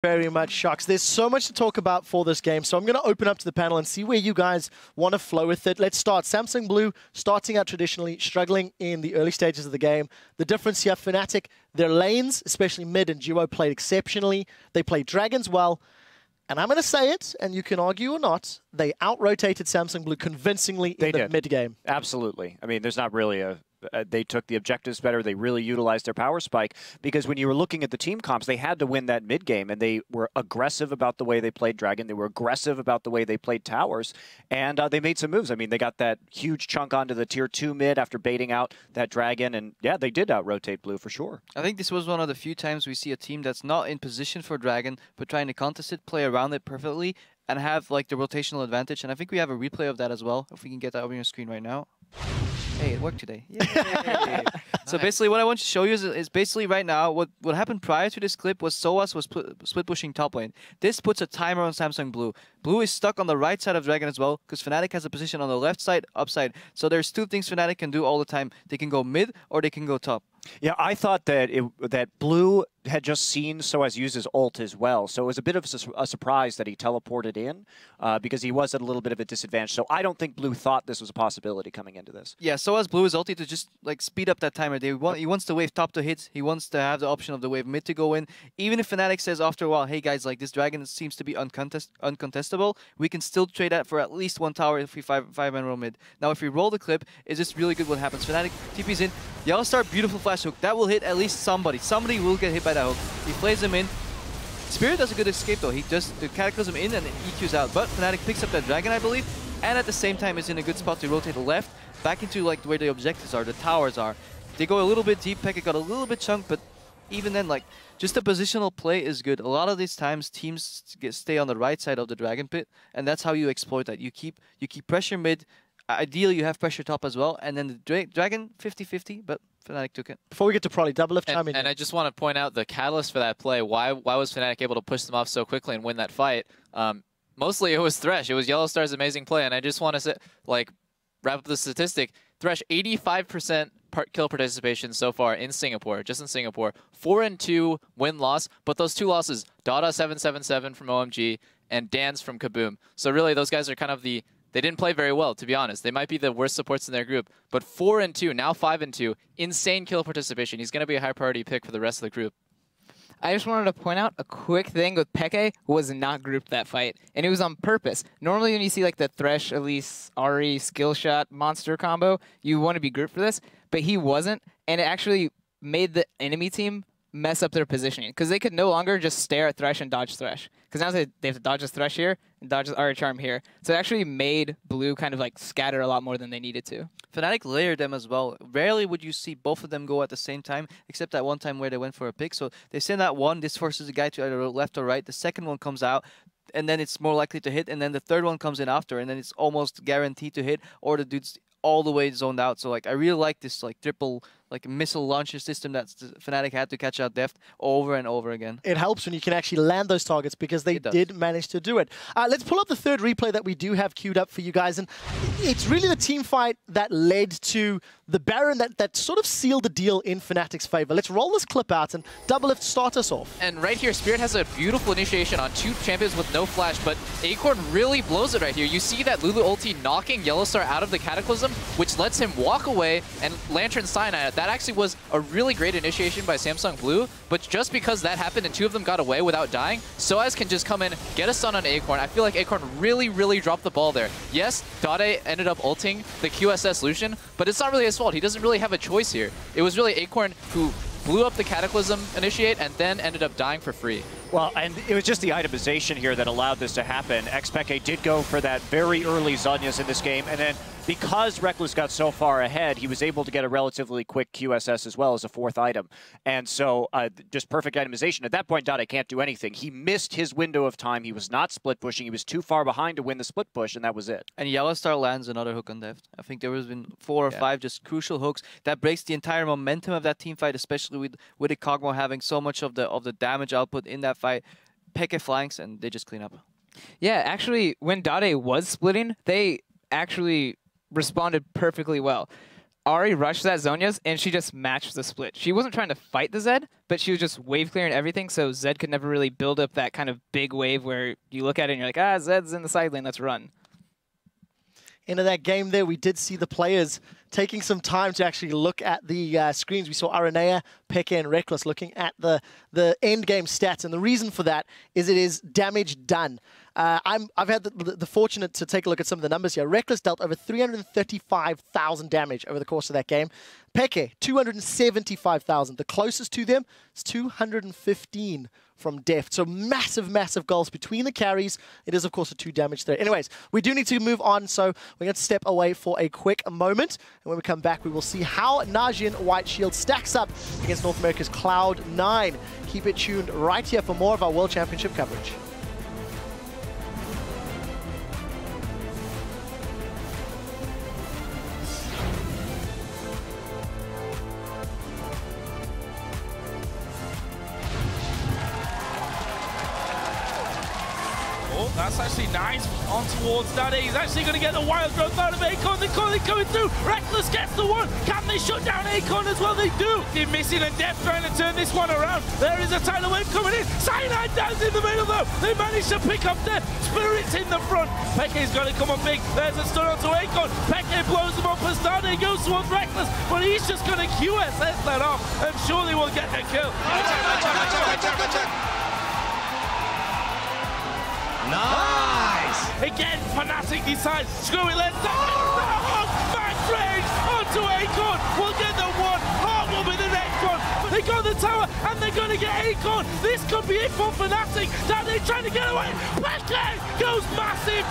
Very much, Shucks. There's so much to talk about for this game, so I'm going to open up to the panel and see where you guys want to flow with it. Let's start. Samsung Blue, starting out traditionally, struggling in the early stages of the game. The difference here, Fnatic, their lanes, especially mid and duo, played exceptionally. They played Dragons well. And I'm going to say it, and you can argue or not, they out-rotated Samsung Blue convincingly in the mid-game. Absolutely. I mean, there's not really a... they took the objectives better. They really utilized their power spike because when you were looking at the team comps, they had to win that mid game, and they were aggressive about the way they played Dragon. They were aggressive about the way they played towers, and they made some moves. I mean, they got that huge chunk onto the tier 2 mid after baiting out that Dragon, and yeah, they did out-rotate Blue for sure. I think this was one of the few times we see a team that's not in position for Dragon, but trying to contest it, play around it perfectly, and have like the rotational advantage. And I think we have a replay of that as well, if we can get that over your screen right now. Hey, it worked today. So basically what I want to show you is basically right now, what happened prior to this clip was Soaz was split pushing top lane. This puts a timer on Samsung Blue. Blue is stuck on the right side of Dragon as well, because Fnatic has a position on the left side, upside. So there's two things Fnatic can do all the time. They can go mid or they can go top. Yeah, I thought that that Blue had just seen Soaz use his ult as well. So it was a bit of a surprise that he teleported in because he was at a little bit of a disadvantage. So I don't think Blue thought this was a possibility coming into this. Yeah, Soaz Blue is ulti to just like speed up that timer. He wants the wave top to hit. He wants to have the option of the wave mid to go in. Even if Fnatic says after a while, hey guys, like this Dragon seems to be uncontestable, we can still trade that for at least one tower if we five-man roll mid. Now if we roll the clip, it's just really good what happens. Fnatic TP's in. Yellow Star, beautiful flash hook. That will hit at least somebody. Somebody will get hit by that hook. He plays him in. Spirit does a good escape though. He just the Cataclysm in and EQs out. But Fnatic picks up that Dragon, I believe, and at the same time is in a good spot to rotate left back into like where the objectives are, the towers are. They go a little bit deep. Pekka got a little bit chunk, but even then, like just the positional play is good. A lot of these times teams stay on the right side of the Dragon pit, and that's how you exploit that. You keep pressure mid. Ideally, you have pressure top as well, and then the Dragon 50-50, but Fnatic took it. Before we get to Prolly, double lift time in. And I just want to point out the catalyst for that play. Why was Fnatic able to push them off so quickly and win that fight? Mostly it was Thresh. It was Yellow Star's amazing play, and I just want to say, like, wrap up the statistic. Thresh, 85% kill participation so far in Singapore, just in Singapore. 4-2 win-loss, but those two losses, Dada 777 from OMG and Dance from Kaboom. So really, those guys are kind of the... They didn't play very well, to be honest. They might be the worst supports in their group. But 4-2, now 5-2, insane kill participation. He's going to be a high priority pick for the rest of the group. I just wanted to point out a quick thing with Peke was not grouped that fight. And it was on purpose. Normally when you see like the Thresh, Elise, Ahri, Skillshot, Monster combo, you want to be grouped for this. But he wasn't. And it actually made the enemy team mess up their positioning. Because they could no longer just stare at Thresh and dodge Thresh. Because now they have to dodge this Thresh here and dodge this Ahri Charm here. So it actually made Blue kind of like scatter a lot more than they needed to. Fnatic layered them as well. Rarely would you see both of them go at the same time, except that one time where they went for a pick. So they send that one, this forces the guy to either left or right. The second one comes out, and then it's more likely to hit. And then the third one comes in after, and then it's almost guaranteed to hit, or the dude's all the way zoned out. So like I really like this like triple like missile launcher system that Fnatic had to catch out Deft over and over again. It helps when you can actually land those targets because they did manage to do it. Let's pull up the third replay that we do have queued up for you guys. And it's really the team fight that led to the Baron that sort of sealed the deal in Fnatic's favor. Let's roll this clip out and double lift start us off. And right here, Spirit has a beautiful initiation on two champions with no flash, but Acorn really blows it right here. You see that Lulu ulti knocking Yellowstar out of the Cataclysm, which lets him walk away and Lantern Cyanide. That actually was a really great initiation by Samsung Blue, but just because that happened and two of them got away without dying, Soaz can just come in, get a stun on Acorn. I feel like Acorn really dropped the ball there. Yes, Dade ended up ulting the QSS Lucian, but it's not really his fault. He doesn't really have a choice here. It was really Acorn who blew up the Cataclysm initiate and then ended up dying for free. Well, and it was just the itemization here that allowed this to happen. Xpeke did go for that very early Zhonya's in this game, and then because Reckless got so far ahead, he was able to get a relatively quick QSS as well as a fourth item. And so just perfect itemization. At that point, Dade can't do anything. He missed his window of time. He was not split pushing. He was too far behind to win the split push, and that was it. And Yellowstar lands another hook on Deft. I think there has been 4 or 5 just crucial hooks that breaks the entire momentum of that team fight, especially with Ikogmo having so much of the damage output in that fight. Peke flanks, and they just clean up. Yeah, actually, when Dade was splitting, they actually responded perfectly well. Ahri rushed that Zhonya's, and she just matched the split. She wasn't trying to fight the Zed, but she was just wave clearing everything, so Zed could never really build up that kind of big wave where you look at it and you're like, ah, Zed's in the side lane, let's run. Into that game there, we did see the players taking some time to actually look at the screens. We saw Aranea, Peke, and Reckless looking at the end game stats, and the reason for that is it is damage done. I've had the fortunate to take a look at some of the numbers here. Reckless dealt over 335,000 damage over the course of that game. Peke, 275,000. The closest to them is 215 from Deft. So massive, massive goals between the carries. It is, of course, a 2 damage threat. Anyways, we do need to move on, so we're going to step away for a quick moment. And when we come back, we will see how Najin White Shield stacks up against North America's Cloud9. Keep it tuned right here for more of our World Championship coverage. That's actually nice on towards Daddy. He's actually going to get the wild growth out of Acorn. They're coming through. Reckless gets the one. Can they shut down Acorn as well? They do. They're missing a Deft trying to turn this one around. There is a tidal wave coming in. Cyanide down in the middle though. They managed to pick up Deft. Spirit's in the front. Peke's got to come up big. There's a stun onto Acorn. Peke blows him up as Daddy goes towards Reckless, but he's just going to QSS that off and surely will get the kill. Nice! Again, Fnatic decides, screw it, let's go! Max range onto Acorn, we'll get the one, Heart will be the next one. They got the tower, and they're going to get Acorn. This could be it for Fnatic. Now they're trying to get away. Peke goes massive.